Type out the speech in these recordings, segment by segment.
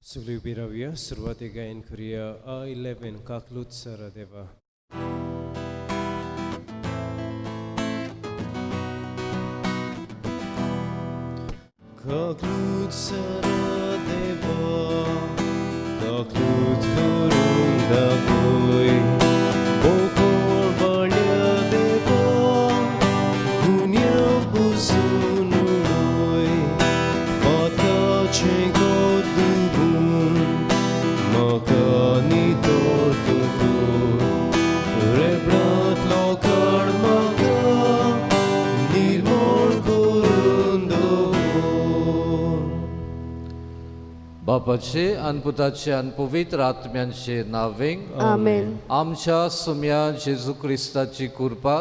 Sugli biravia, survatiga in Korea, A11, kaklut saradeva. Kaklut saradeva, kaklut kurunda koi, bokor balya deva, dunya buzunoi, patka chenko dubun, makani tortuku, rebrat lokar maka, nirmol kurundovon. बापाचे आणि पुताचे आणि पवित्र आत्म्यांचे नावें आमेन. आमच्या सुम्या जेजू क्रिस्ताची कृपा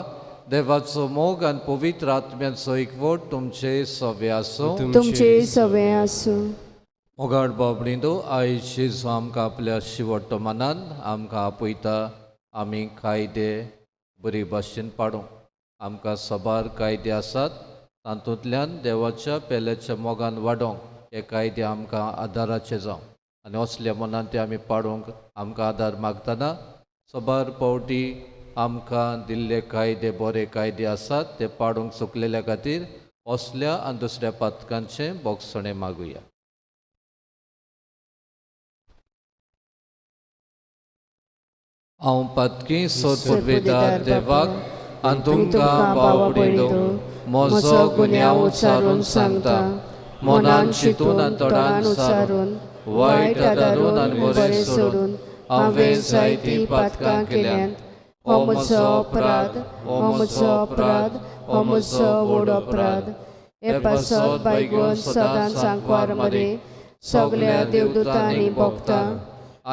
देवाचो मोग आणि पवित्र आत्म्याचो एकवट तुमचे सवे आसूं तुमचे सवय आसूं. मोगाड बाबडींदो आयज जेजू आमकां आपल्या शिवट्ट मनान आमकां आपयता आमी कायदे बरी भाशेन पाडूंक आमकां सबार कायदे आसात तातूंतल्यान देवाच्या पेल्याच्या मोगान वाडोंक हे कायदे आमकां आदाराचे जावं आनी असल्या मनान ते आमी पाडूंक आमकां आदार मागतना सबार पावटी आमकां दिल्ले कायदे बरे कायदे आसात ते पाडूंक चुकलेल्या खातीर असल्या आनी दुसऱ्या पातकांचे बोगसणे मागुया. हांव पातकी सोदपुरवेदार देवाक आनी तुमकां भाव भयणींनो म्हजो गुन्यांव उच्चारून सांगता मनान चिंतून आनी तोंडान उच्चारून वायट आदारून आनी बरें सोडून हांवें जायतीं पातकां केल्यांत. हो म्हजो अपराध, हो म्हजो अपराध, हो म्हजो व्हड अपराध. हे पासत बायगून सदांच सांकवार मरे सगळ्या देवदूतां आनी भक्तां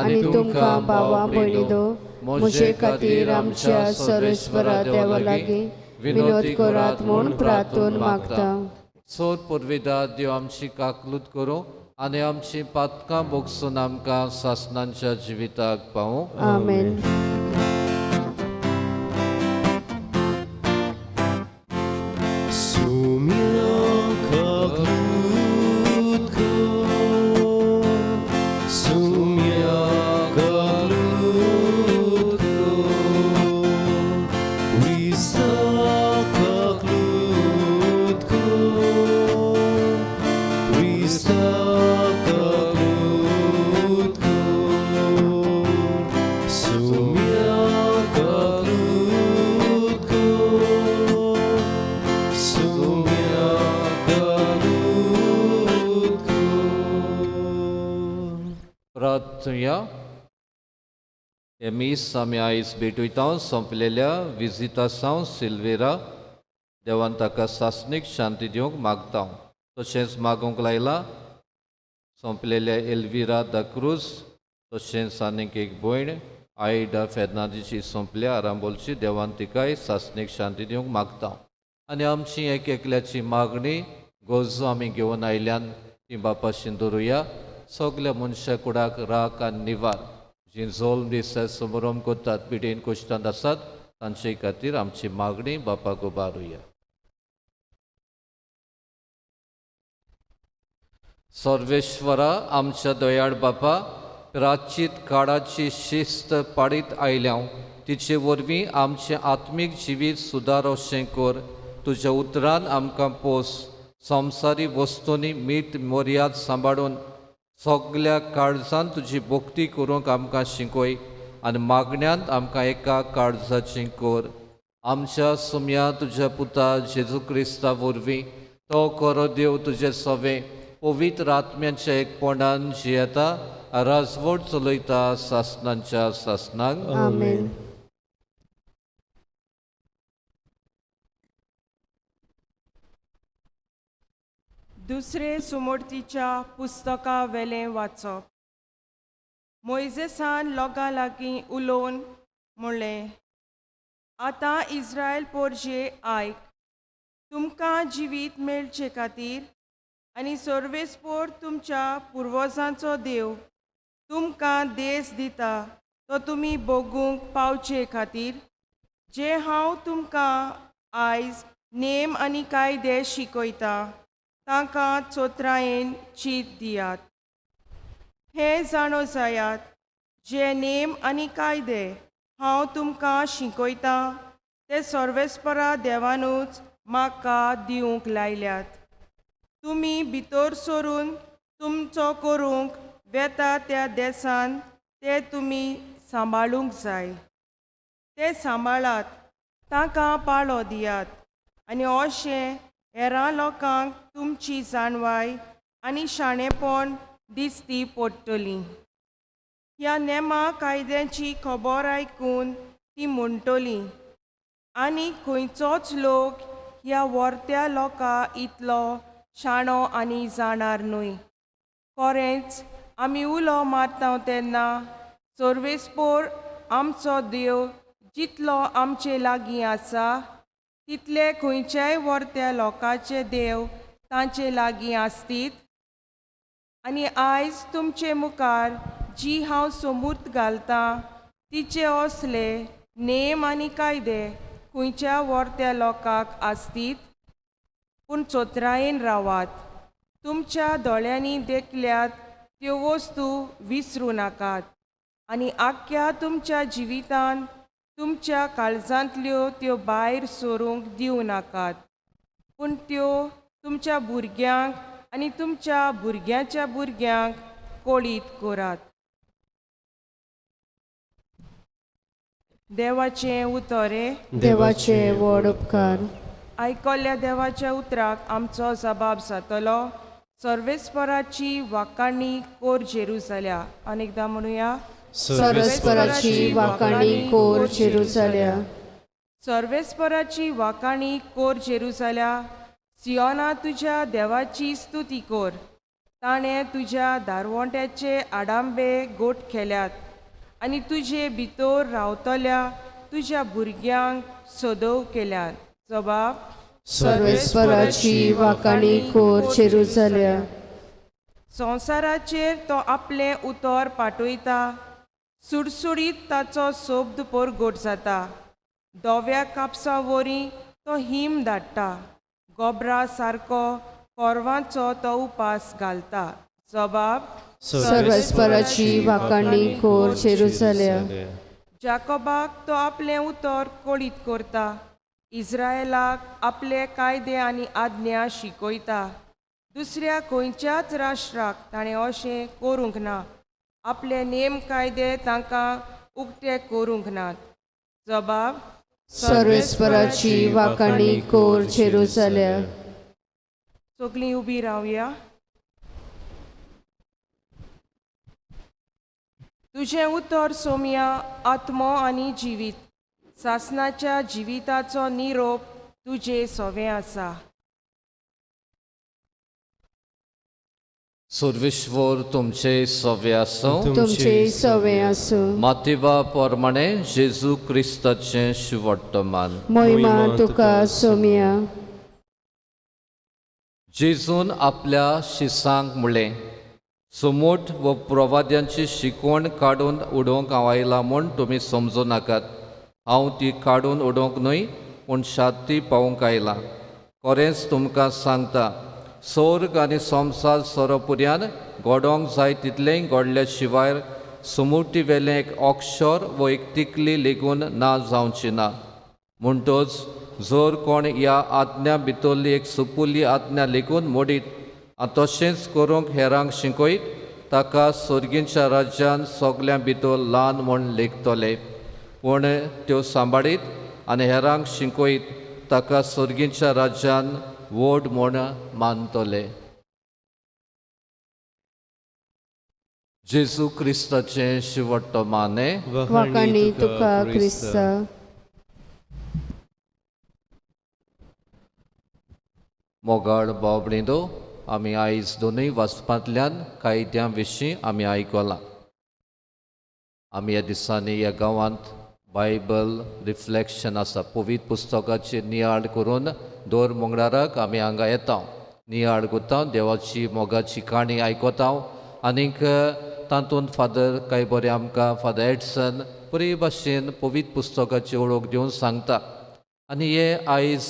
आनी तुमकां भावां भयणींनो म्हजे खातीर आमच्या सर्वेस्वरा देवा लागीं विनोद करात म्हूण प्रार्थून मागता. सोद पुरवेदार देव आमची काकलूत करूं आनी आमची पातकां बोगसून आमकां सासणांच्या जिविताक पावूं. आमेन. Sumia kaklut ko, sumia kaklut ko, Krista kaklut ko, Krista kaklut ko, sumia kaklut ko. Sumia kaklut ko. प्रार्थया हे मीस आमी आयज भेटयता सोंपलेल्या विजितासांव सिल्वेरा देवान ताका सासणीक शांती दिवंक मागता. तशेंच मागूंक लायला सोंपलेल्या एल्विरा दा क्रूज तशेंच आनीक एक भयण आयडा फेर्नांदीची सोंपल्या आरांबोलची देवान तिकाय सासणीक शांती दिवंक मागता. आनी आमची एक एकल्याची मागणी गरजो आमी घेवन आयल्यान ती बापाशीन दवरुया. सगल्या मनशा कुडाक राख आनी निवार जीं जोल्म दिसा समोरम करतात पिडेन कोश्टांत आसात तांचे खातीर आमची मागणी बापाक उबारुया. सर्वेश्वरा आमच्या दयाळ बापा प्राचीत काळाची शिस्त पाडीत आयल्या तिचे वरवीं आमचें आत्मीक जिवीत सुदारवचें कर. तुज्या उतरान आमकां पोस संवसारी वस्तूंनी मीठ मर्याद सांबाळून सगल्या काळजान तुजी भक्ती करूंक आमकां शिकय आनी मागण्यांत आमकां एका काळजाची कर. आमच्या सुम्या तुज्या पुता जेजू क्रिस्ता वरवीं तो खरो देव तुजे सवे पवित्र आत्म्याच्या एकपणान जियेता राजवट चलयता सासणांच्या सासणांक. आमेन. दुसरे सुमोर्तीच्या पुस्तका वेलें वाचप. मोइजेसान लोकां लागीं उलोवन म्हणलें, आतां इस्रायल पोरजे आयक, तुमकां जिवीत मेळचे खातीर आनी सर्वेस्पोर तुमच्या पुर्वजांचो देव तुमकां देस दिता तो तुमी भोगूंक पावचे खातीर जे हांव तुमकां आयज नेम आनी कायदे शिकयता तांकां चोत्रायेन चीत दियात. हे जाणो जायात जे नेम आनी कायदे हांव तुमकां शिकयतां ते सर्वेस्परा देवानूच म्हाका दिवंक लायल्यात. तुमी भितर सरून तुमचो करूंक वेता त्या देसान ते तुमी सांबाळूंक जाय. ते सांबाळात, तांकां पाळो दियात, आनी अशें हेरां लोकांक तुमची जाणवाय आनी शाणेपण दिसती पडटलीं. ह्या नेमा कायद्यांची खबर आयकून तीं म्हणटलीं, आनी खंयचोच लोक ह्या वर्त्या लोकां इतलो शाणो आनी जाणार न्हय. खरेंच आमी उलो मारता तेन्ना सर्वेस्पर आमचो देव जितलो आमचे लागीं आसा तितले खंयच्याय वर्त्या लोकांचे देव तांचे लागीं आसतीत. आनी आयज तुमचे मुखार जी हांव समूर्त घालतां तिचे असले नेम आनी कायदे खंयच्या वर्त्या लोकांक आसतीत. पूण चोत्रायेन रावात, तुमच्या दोळ्यांनी देखल्यात त्यो वस्तू विसरूं नाकात, आनी आख्या तुमच्या जिवितांत तुमच्या काळजांतल्यो त्यो भायर सरूंक दिवं नाकात, पूण त्यो तुमच्या भुरग्यांक आनी तुमच्या भुरग्याच्या भुरग्यांक कळीत करात. देवाचें उतोरे. देवाचे व्हड उपकार. आयकल्ल्या देवाच्या उतराक आमचो जबाब जातलो, सर्वेस्पराची वाखाणणी कोर जेरुसल्या. अनेकदां म्हणुया, सर्वेस्पराची वाखाणी कोर जेरुसल्या. सर्वेस्पराची वाखाणी कोर जेरुसल्या. सियोना तुज्या देवाची स्तुती कर. ताणें तुज्या दारवंट्याचे आडांबे गोठ केल्यात, आनी तुजे भितर रावतल्या तुज्या भुरग्यांक सदव केल्यात. जबाब. सर्वेस्पराची वाखाणी कोर जेरुसल्या. संवसाराचेर तो आपलें उतर पाटयता, सुडसुडीत ताचो सोब दुपोर गोठ जाता. धव्या कापसा वरी तो हिम धाडटा, गोबरा सारको कोरवांचो तो उपास घालता. जबाब. सर्वेस्पराची वाखाणी कोर जेरुसल्या. जाकोबाक तो आपलें उतर कळीत करता, इस्रायेलाक आपले कायदे आनी आज्ञा शिकयता. दुसऱ्या खंयच्याच राष्ट्राक ताणें अशें करूंक ना. आपले नेम कायदे तांकां उक्ते करूंक नात. जबाब. सर्वेस्पराची वाखाणी कोर जेरुसल्या. सगळीं उबी रावया. तुजें उतर सोम्या आत्मो आनी जिवीत. सासणाच्या जिविताचो निरोप तुजे सोवें आसा. सर्वेश्वर तुमचे सवे आसूं. तुमचे सवे आसूं. मातेवा पोरमाणे जेजू क्रिस्ताचें शिवोट्टमान. महिमा तुका सोम्या. जेजून आपल्या शिसांक म्हणलें, समूट व प्रवाद्यांची शिकवण काडून उडोवंक हांव आयला म्हूण तुमी समजूं नाकात. हांव ती काडून उडोवंक न्हय, पूण शांती पावोवंक आयलां. खरेंच तुमकां सांगता, स्वर्ग आनी संवसार सोरोपुर्यान घडोवंक जाय तितलें घडले शिवाय समुटी वेलें एक अक्षर वो एक तिकली लेगून ना जावची ना. म्हणटच जर कोण ह्या आज्ञा भितरली एक सुपुली आज्ञा लेगून मोडीत आनी तशेंच करूंक हेरांक शिकयत, ताका सर्गींच्या राज्यान सगल्यां भितर ल्हान म्हूण लेखतले. पूण त्यो सांबाळीत आनी हेरांक शिकयत, ताका सर्गींच्या राज्यान व्हड म्हूण मानतले. जेजू क्रिस्ताचें शिवोट्टमाने. वाखाणी तुका क्रिस्ता. मोगाळ बावबणीदो, आमी आयज दोनूय वाचपांतल्यान कायद्यां विशीं आमी आयकलां. आमी ह्या दिसांनी ह्या गांवांत बायबल रिफ्लेक्शन आसा, पवित्र पुस्तकाची नियाळ करून दर मंगळाराक आमी हांगा येता, नियाळ करता, देवाची मोगाची काणी आयकता. आनीक तातूंत फादर कांय बरें आमकां फादर एडसन बरे भाशेन पवित्र पुस्तकाची वळख दिवन सांगता. आनी हे आयज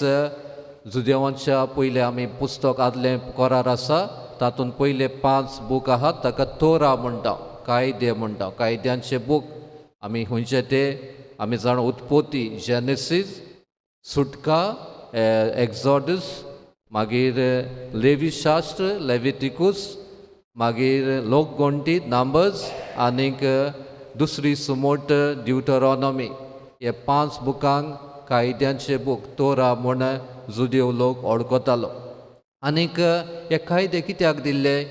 जुदेवांच्या पयलें आमी पुस्तक आदलें कोरार आसा, तातूंत पयले 5 बूक आहात, ताका तोरा म्हणटा. कायदे म्हणटा कायद्यांचे बूक आमी खंयचे ते आमी जाण उत्पत्ती जेनेसीस सुटका एक्झॉडस मागीर लेवी शास्त्र लेविटिकूस मागीर लोकगणती नंबर्स आनीक दुसरी सुमोट ड्युटरॉनॉमी हे 5 बुकांक कायद्यांचे बूक तोरा म्हूण जुदेव लोक ओळखतालो आनीक हे कायदे कित्याक दिल्ले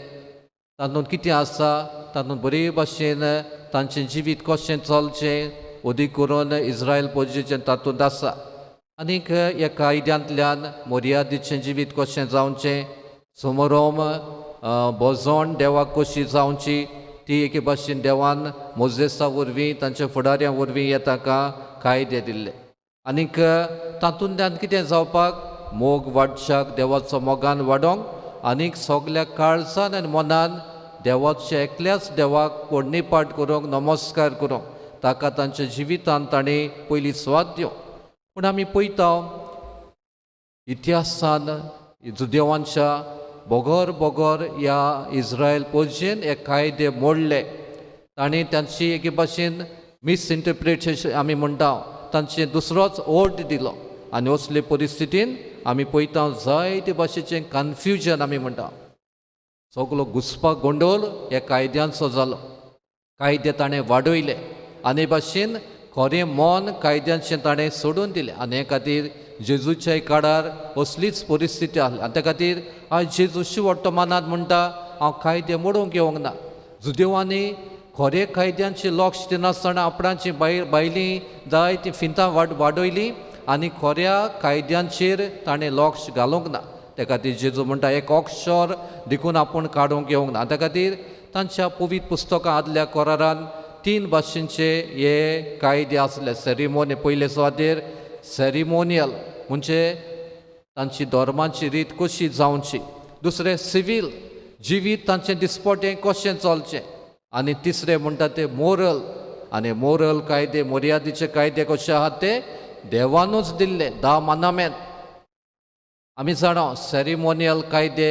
तातूंत कितें आसा तातूंत बरे भाशेन तांचें जिवीत कशें चलचें अदीक करून इस्रायल पोजेचें तातूंत आसा आनीक ह्या कायद्यांतल्यान मर्यादेचें जिवीत कशें जावचें समोरोम बोजोन देवाक कशी जावची ती एके भाशेन देवान मोजेसा वरवीं तांच्या फुडाऱ्यां वरवीं हे ताका कायदे दिल्ले आनीक तातूंतल्यान कितें जावपाक मोग वाडच्याक देवाचो मोगान वाडोंक आनीक सगल्या काळजान आनी मनान देवाच्या एकल्याच देवाक पोडणेपाट करूंक नमस्कार करूंक ताका तांच्या जिवितांत ताणें पयलीं स्वाद दिवं पूण आमी पळयता इतिहासान जुदेवांच्या बोगोर बोगोर ह्या इस्रायल पोजेन हे कायदे मोडले ताणें तांची एके भाशेन मिसइंटरप्रिटेशन आमी म्हणटा तांचे दुसरोच अर्थ दिलो आनी असले परिस्थितीन आमी पळयता जायते भाशेचें कन्फ्युजन आमी म्हणटा सगलो घुसपा गोंडोल ह्या कायद्यांचो जालो कायदे ताणें वाडयले आनी भाशेन खरें मन कायद्यांचें ताणें सोडून दिलें आनी हे खातीर जेजूच्या काळार असलीच परिस्थिती आसली आनी त्या खातीर आयज जेजू शेवटतो मनांत म्हणटा हांव कायदे मोडूंक येवंक ना जुदेवांनी खरे कायद्यांचें लक्ष दिनासतना आपणाची बायलीं जायतीं फिंतां वाडयलीं आनी खऱ्या कायद्यांचेर ताणें लक्ष घालूंक ना त्या खातीर जेजू म्हणटा एक अक्षर देखून आपूण काडूंक येवंक ना त्या खातीर तांच्या पवित्र पुस्तकां आदल्या करारान 3 भाशेंचे हे कायदे आसले सेरिमोनी पयले सुवातेर सेरिमोनियल म्हणजे तांची धर्माची रीत कशी जावची दुसरें सिवील जिवीत तांचें दिसपटें कशें चलचें आनी तिसरें म्हणटा ते मोरल आनी मोरल कायदे मर्यादेचे कायदे कशे आहात ते देवानूच दिल्ले 10 मानामेंट आमी जाणा सेरिमोनियल कायदे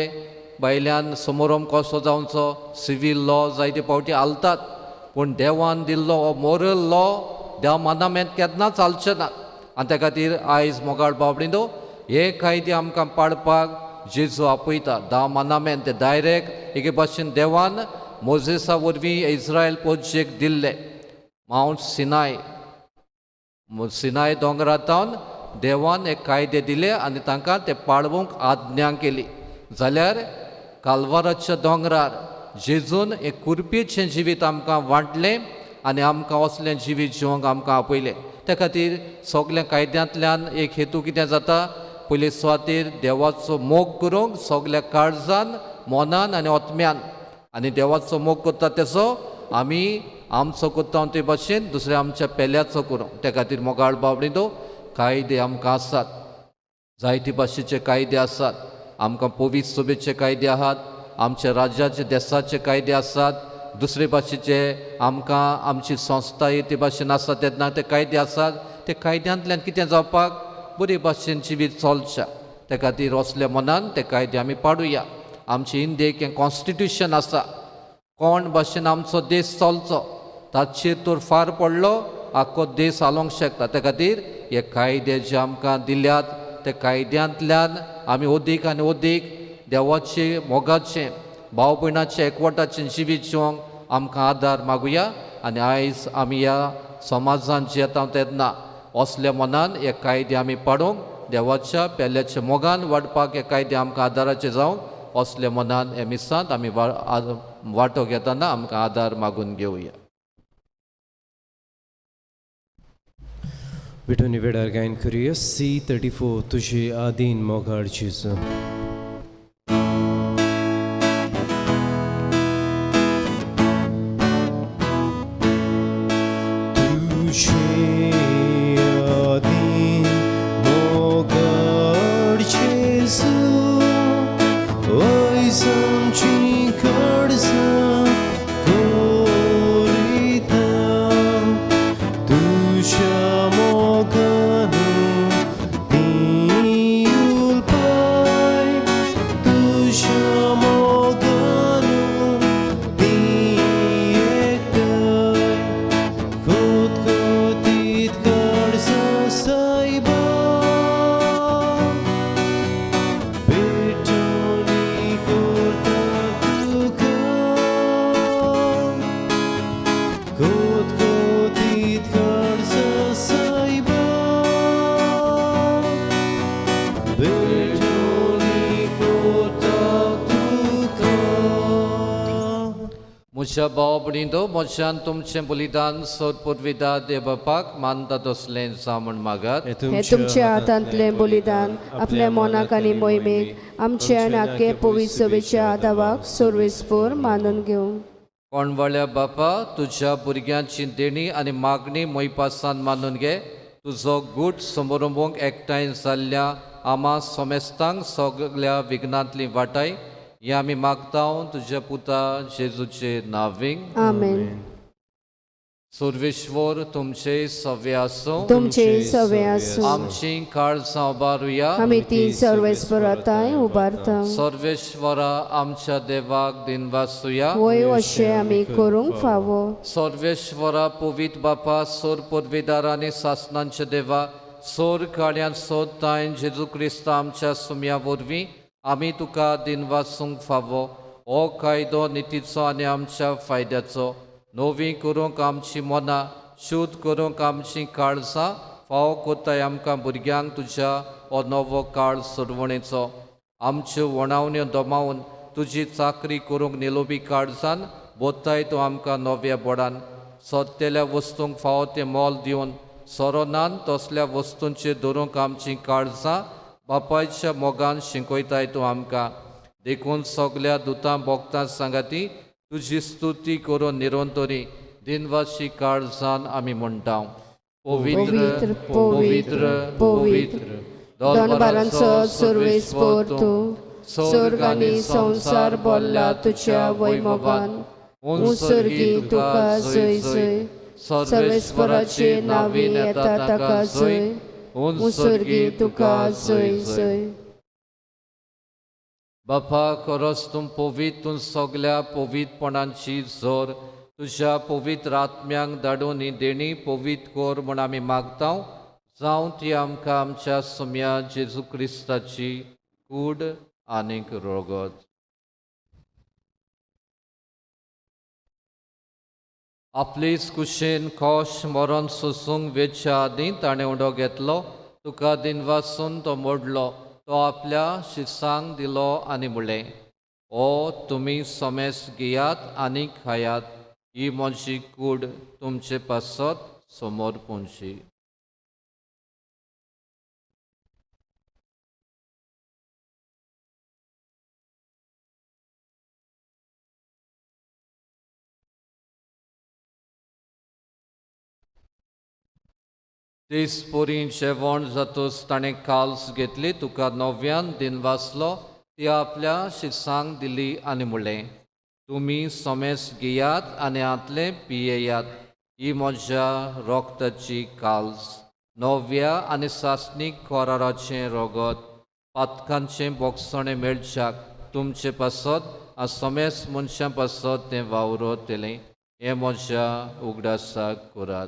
बायल्यान समोरोम कसो जावचो सिवील लॉ जायते फावटी आलतात पूण देवान दिल्लो हो मोरल लॉ 10 मानामेंट केन्नाच चालचे ना आनी त्या खातीर आयज मोगाळ बाबडीनो हे कायदे आमकां पाळपाक जेजू आपयता 10 मानामेंट ते डायरेक्ट एके भाशेन देवान मोजेसा वरवीं इस्रायल पोजेक दिल्ले माउंट सिनाय दोंगरांतावन देवान एक कायदे दिले आनी तांकां ते पाळवूंक आज्ञा केली जाल्यार काल्वाराच्या दोंगरार जेजून एक कुरपेचें जिवीत आमकां वांटलें आनी आमकां असलें जिवीत जिवंक आमकां आपयलें त्या खातीर सगल्या कायद्यांतल्यान एक हेतू कितें जाता पयले सुवातेर देवाचो मोग करूंक सगल्या काळजान मनान आनी आत्म्यान आनी देवाचो मोग करता तेचो आमी आमचो करता ते भाशेन दुसऱ्या आमच्या पेल्याचो करूं त्या खातीर मोगाळ बाबडीनो कायदे आमकां आसात जायते भाशेचे कायदे आसात आमकां पवित्र सभेचे कायदे आहात आमच्या राज्याचे देशाचे कायदे आसात दुसरे भाशेचे आमकां आमची संस्था ते भाशेन आसा तेन्ना ते कायदे आसात ते कायद्यांतल्यान कितें जावपाक बरे भाशेन जिवीत चलच्या त्या खातीर असल्या मनान ते कायदे आमी पाडुया आमचे इंडियेक हें कॉन्स्टिट्यूशन आसा कोण भाशेन आमचो देश चलचो ताचेर तर फार पडलो आख्खो देश हालोंक शकता त्या खातीर हे कायदे जे आमकां दिल्यात ते कायद्यांतल्यान आमी अदीक आनी अदीक देवाचे मोगाचें भाव भयणाचें एकवटाचें जिवीत जिवंक आमकां आदार मागुया आनी आयज आमी ह्या समाजांत जियेता तेन्ना असल्या मनान हे कायदे आमी पाडूंक देवाच्या पेल्याच्या मोगान वाडपाक हे कायदे आमकां आदाराचे जावंक असल्या मनान हे मिसांत आमी वांटो घेतना आमकां आदार मागून घेवया विठोनी वेळार गायन करुया C34 तुझे आदीन मोगाळ जेजू Moga म्हज्या भाव भयणींनो, म्हज्यान तुमचें बलिदान सोद पुर्विदा देव बापाक मानता तसलें जावं मागात. हे तुमच्या हातांतलें बलिदान आपल्या मोनाक आनी मोहिमेक आमच्या नाके पवित्र सभेच्या आदावाक सर्वेस्पर मानून घेवं. कोणवळ्या बापा, तुज्या भुरग्यांची देणी आनी मागणी मोयपासान मानून घे. तुजो गूट समारंभांक एकठांय जाल्ल्या आमा सोमेस्तांक सगळ्या विघ्नांतली वाटाय. हे आमी मागतां तुज्या पुता जेजूचे नांवीं. आमेन. सर्वेश्वर तुमचे सवे आसूं. तुमचे सवे आसूं. आमची काळजां उबारुया. आमी ती सर्वेस्पराताय उबारता. सर्वेश्वरा आमच्या देवाक दिनवासुया. वय अशें आमी करूंक फावो. सर्वेश्वरा पवित्र बापा, सोर पुर्विदार आनी सासणांचे देवा, सोर काळ्यान सोदताय जेजू क्रिस्त आमच्या सुम्या वरवीं आमी तुका दिनवासूंक फावो. हो कायदो नितीचो आनी आमच्या फायद्याचो. नवी करूंक आमची मनां, शुद्ध करूंक आमची काळजां फावो कोताय आमकां भुरग्यांक तुज्या हो नवो काळ सुरवणेचो. आमच्यो वणावण्यो दमावून तुजी चाकरी करूंक निलोबी काळजान बोताय तूं आमकां नव्या बोडान. सोदतेल्या वस्तूंक फावो तें मोल दिवन सोरोनान तसल्या वस्तूंचेर धरूंक आमची काळजां बापायच्या मोगान शिंकयताय तूं आमकां. देखून सगल्या दुतां भोगतां सांगाती तुजी स्तुती करून निरंतरी दिनवाशी काळजान आमी म्हणटा. पवित्र पवित्र पवित्र दोनबारांचो सर्वेस्पर तूं. स्वर्ग आनी संवसार भरला तुज्या वैभवान. उंसर्गी तुका जय जय. सर्वेस्पराचे नांवी येता ताका जय. उंसर्गी तुका जय जय. बापा, खरोच तूं पवित्र, तूं सगल्या पवित्रपणांची जोर तुज्या पवित्र आत्म्यांक धाडून ही देणी पवित्र कोर म्हूण आमी मागता. जावं ती आमकां आमच्या सुम्या जेजू क्रिस्ताची कूड आनीक रोगत. आपलीच कुशेन खोश मरण सोसूंक वेच्या आदीं ताणें उडो घेतलो. तुका दिनवासून तो मोडलो. तो आपल्या शिसांक दिलो आनी म्हणलें, ओ तुमी सोमेस घेयात आनी खायात. ही म्हजी कूड तुमचे पासत समोर पोंची. तेच पोरी जेवण जातूच ताणें काल्स घेतली. तुका नव्यान दिनवासलो. ती आपल्या शिसांक दिली आनी म्हणलें, तुमी सोमेस घेयात आनी हातलें पियेयात. ही म्हज्या रोगताची काल्स. नव्या आनी सासणीक कोराराचें रोगत. पातकांचें बोगसणें मेळच्याक तुमचे पासत सोमेस मनशां पासत तें वावरतलें. हें म्हज्या उगडासाक करात.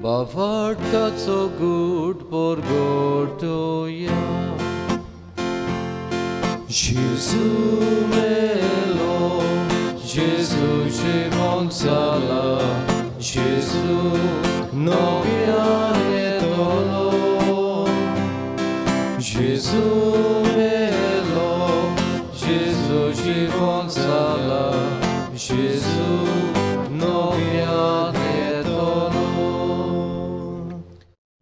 Bawartaco gut porgotoja. Gesù melo, Gesù ci consala, Gesù non viene dolore. Gesù melo, Gesù ci consala, Gesù non viene dolore.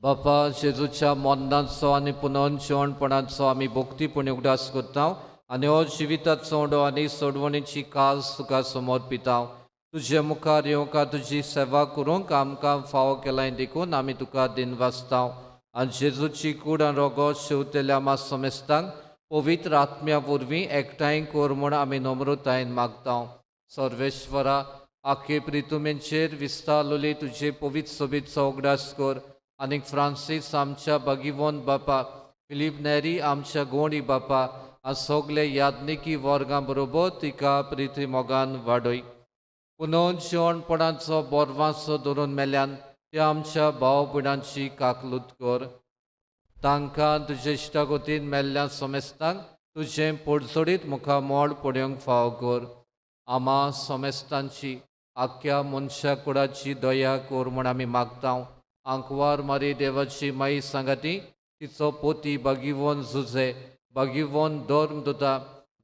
बापा, जेजूच्या मोन्नाचो आनी पुनर्जीवणपणाचो आमी भोक्तीपणी उगडास करता आनी हो जिविताचो उडो आनी सोडवणेची कास तुका समर्पिता. तुजे मुखार येवंक तुजी सेवा करूंक आमकां फावो केलाय देखून आमी तुका दिनवासता. आनी जेजूची कूड आनी रोगो शेवतेल्या आमा समेस्तांक पवित्र आत्म्या वरवीं एकठांय कर म्हूण आमी नम्रतायेन मागता. सर्वेश्वरा, आखे प्रितुमेंचेर विस्तारलोली तुजे पवित्र सोबीचो उगडास कर. आनीक फ्रांसीस आमच्या भगिवंत बापा, फिलीप नेरी आमच्या गोंडी बापा, सगले याज्ञिकी वर्गां बरोबर तिका प्रिती मोगान वाडय. पुनर्जीवणपणाचो बोरवांचो धरून मेल्यान त्या आमच्या भाव भयणांची काकलूत कर. तांकां तुजे इश्टागोतीन मेल्ल्या समेस्तांक तुजें पडसडीत मुखामोळ पडोवंक फाव कर. आमा समेस्तांची आख्या मनशा कुळाची दया कोर म्हण आमी मागतांव. आंकवार मारी देवाची माई सांगाती तिचो पोती बागिवोन झुजे बागिवोन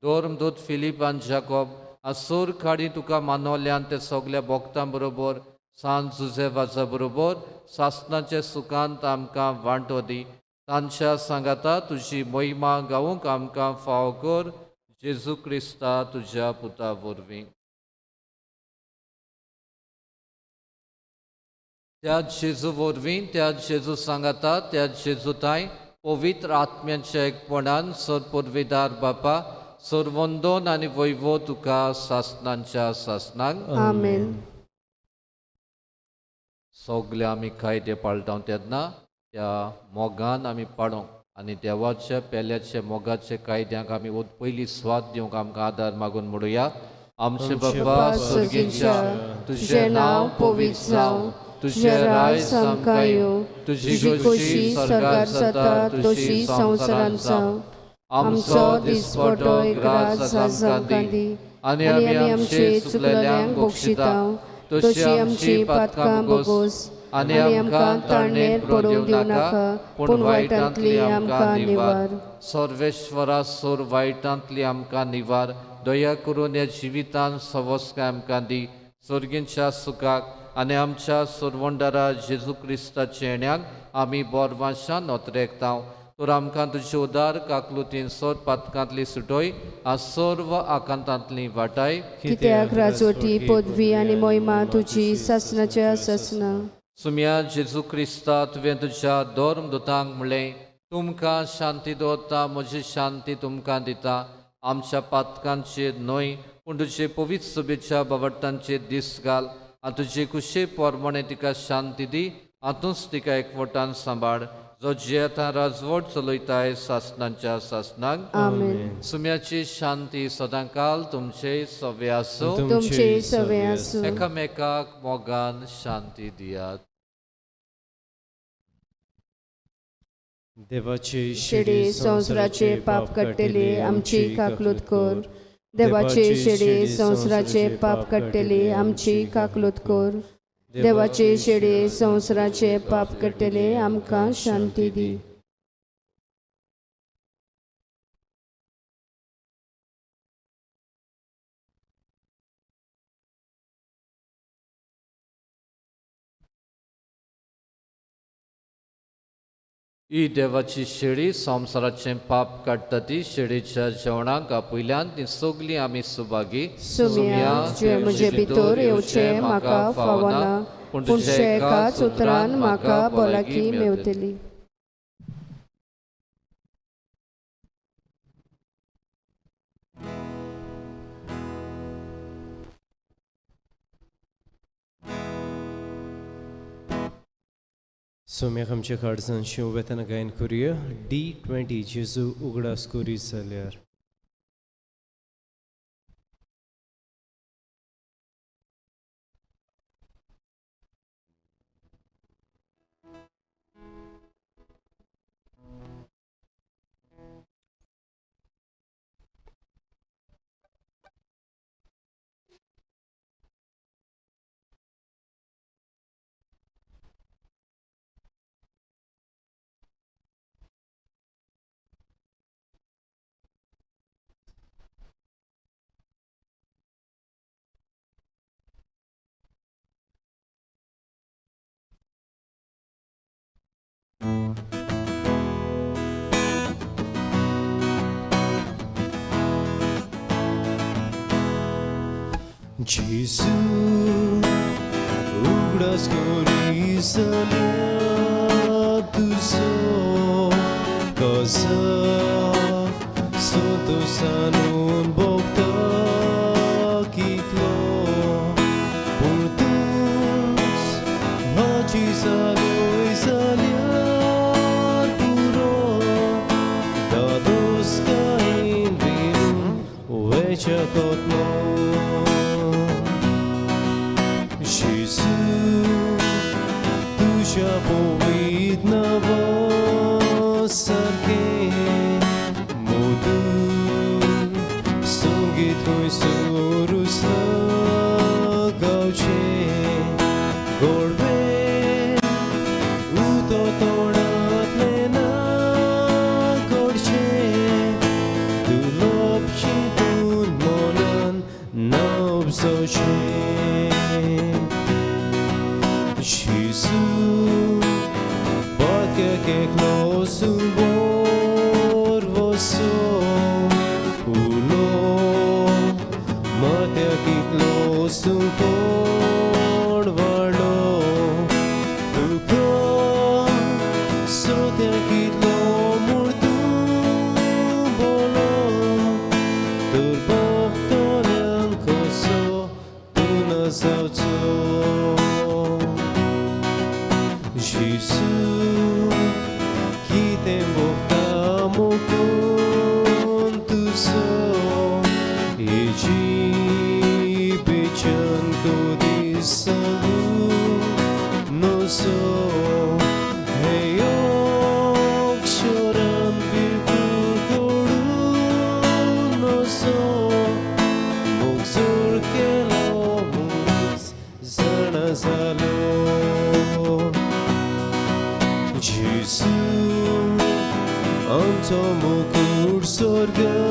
दोर्मदूत फिलीप आनी जाकोब आसूर खाडी तुका मानवल्यान ते सगल्या भोगतां बरोबर सांज झुजे वाजा बरोबर सासनाचे सुखांत आमकां वांटो दी. तांच्या सांगाता तुजी महिमा गावूंक आमकां फाव कर. जेजू क्रिस्ता तुज्या पुता वरवीं. त्या जेजू वरवीं त्या जेजू सांगाता त्या जेजूताय पवित्र आत्म्याच्या एकपणान सरपुर्विदार बापा सर्वंदोन आनी वैभव तुका सासनांच्या सासनांक. आमेन. सगळे आमी कायदे पाळटा तेन्ना त्या मोगान आमी पाडोंक आनी देवाच्या पेल्याच्या मोगाच्या कायद्यांक आमी पयली स्वाद दिवंक आमकां आदार मागून म्हणुया. आमचे बाबा सर्गीच्या तुझे नाव पवित्र जावं, तुझे राज आमकां येवं, तुझी कशी स्वर्गार जाता तशी संवसारांत जावं. आमचो दिसपटो एक राज आमकां दी आनी आमी आमचे चुकलेल्यांक बक्षितांव, तशी आमची पातकां बगोस आनी आमकां ताळणेर पडूंक दिवनाका, पूण वायटांतली आमकां निवार. सर्वेश्वरा सोर वायटांतली आमकां निवार. दया करून ह्या जिवितांत सवस्काय आमकां दी. सर्गींच्या सुखाक आनी आमच्या सोरवंडारा जेजू क्रिस्ताच्या येण्याक आमी बोरवाशान नोतरेकतांव. तर आमकां तुजे उदार काकलुतीन सोर पातकांतली सुटोय आ सर्व आकांतांतली वाटाय. कित्याक राजवटी पदवी आनी मोहिमा तुजी सासनाच्या सासना. सुम्या जेजू क्रिस्ता तुवें तुज्या दोर्मदूतांक म्हणलें तुमकां शांती दवरता, म्हजी शांती तुमकां दिता. आमच्या पातकांचेर न्हय पूण तुजे पवित्र सभेच्या बावटांचेर दीस घाल आनी तुजे कुशे पोरमणे तिका शांती दी. हातूंच तिका एकवटान सांबाळ जो जे आतां राजवट चलयताय सासनांच्या सासनांक. आमेन. सुम्याची शांती सदांकाल तुमचे सवे आसूं. तुमचे सवे आसूं. एकामेकाक मोगान शांती दियात. देवाचे शेडे संवसाराचे पाप कट्टेले आमची काकलूत कर. देवाचे शेडे संवसाराचे पाप कट्टेले आमची काकलूत कर. देवाचे शेडे संवसाराचे पाप कट्टेले आमकां शांती दी. ही देवाची शेळी संवसाराचें पाप काडटा ती शेळीच्या जेवणाक आपयल्यान ती सगलीं आमी सुभागी. सुम्या जे म्हजे भितर येवचे म्हाका फावना, पूण तुजे एकाच उतरान म्हाका भलायकी मेवतली. सोम्याक आमच्या काडसान शिव वेतना गायन करुया. D20 जेजू उगडास करी जाल्यार. Jesu uграс кори заля tuzo cosa soto sanun bokta kitlo portus haji saloi saliar puro dados kain vin uecha kotno Tuja повидна восарке моду сонги твой сурусна гаучи तो तोंडांतले ना गोडशे तूं लोपशीतून मोनान ना उपसोवचें Jesus porque que close por você ulo mate que close por valo tu so te que lo murdu bolo tur portoran coso tu nasauto Jesus, que tem voltamos com tu sou e de pechan codiçado no sou hey ok choram por todo no sou moxor que lomos zanazalo Jesus, anto mukur sorgarachan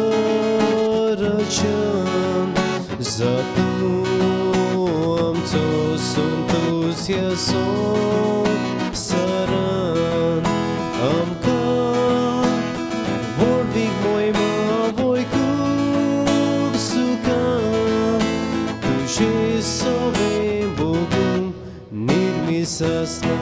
zatu amto suntus yason saran amka vorvig moima voikuk sukan tu sovem bogum nirmisasna.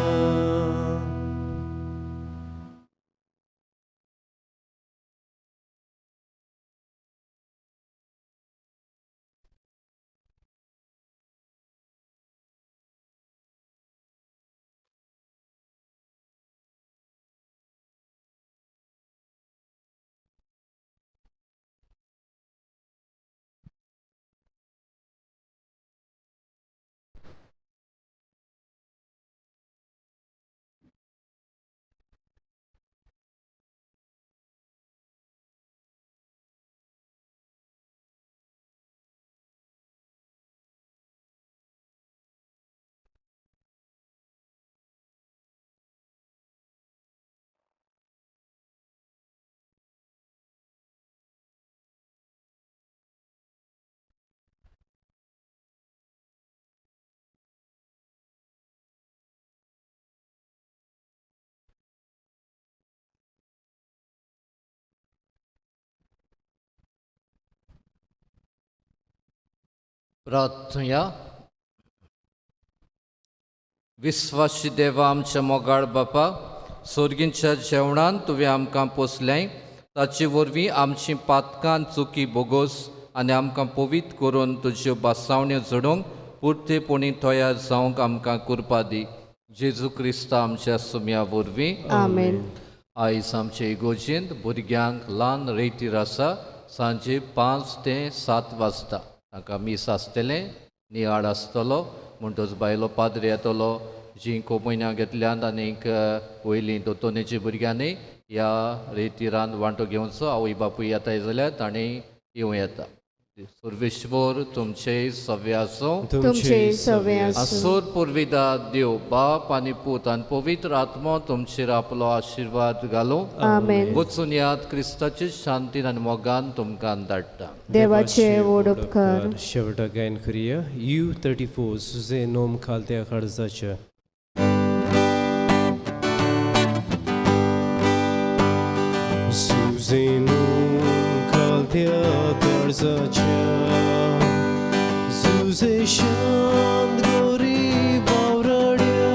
प्रार्थना विस्वासी देवा आमच्या मोगाळ बापा सोर्गींच्या जेवणान तुवें आमकां पोसलें ताचे वरवीं आमचीं पातकां चुकी बोगोस आनी आमकां पवित्र करून तुज्यो बासावण्यो जडोवंक पुर्तेपणी तयार जावंक आमकां कृपा दी जेजू क्रिस्ता आमच्या सुम्या वरवीं आमेन. आयज आमचे इगोजेंत भुरग्यांक ल्हान रेतीर आसा सांजे 5 ते 7 वाजता ताका मीस आसतलें नियाळ आसतलो म्हणटच बायलो पाद्री येतलो जीं कोमयण्यां घेतल्यात आनीक वयलीं दोतोनेची भुरग्यांनी ह्या रेतीरान वांटो घेवचो आवय बापूय येताय जाल्यार ताणीं येवं येता. सर्वेश्वर तुमचे सव्य आसूं तुमचे सवे आसूं. आसोर पुर्विदा देव बाप आनी पूत आनी पवित्र आत्मो तुमचेर आपलो आशिर्वाद घालूं. आमेन. वचून याद क्रिस्ताचे शांतीन आनी मोगान तुमकां धाडटा. देवाचे व्हड उपकार. शेवटाक गायन करुया U34 सुजे नोम खालत्या खर्चाचे सुजे नोम खालत्या खर्चाच्या सुजे शांत गोरी बावराड्या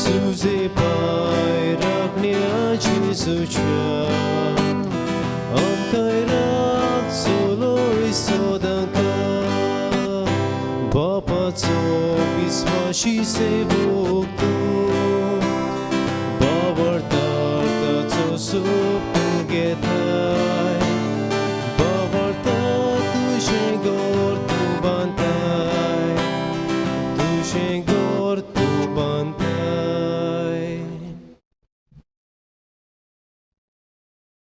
सुजे पाय राखण्याची सुच्या आमकां सोलोय सोदांका बापाचो विस्वाशी सेवक तूं बावरता ताचो सोप तूं घेता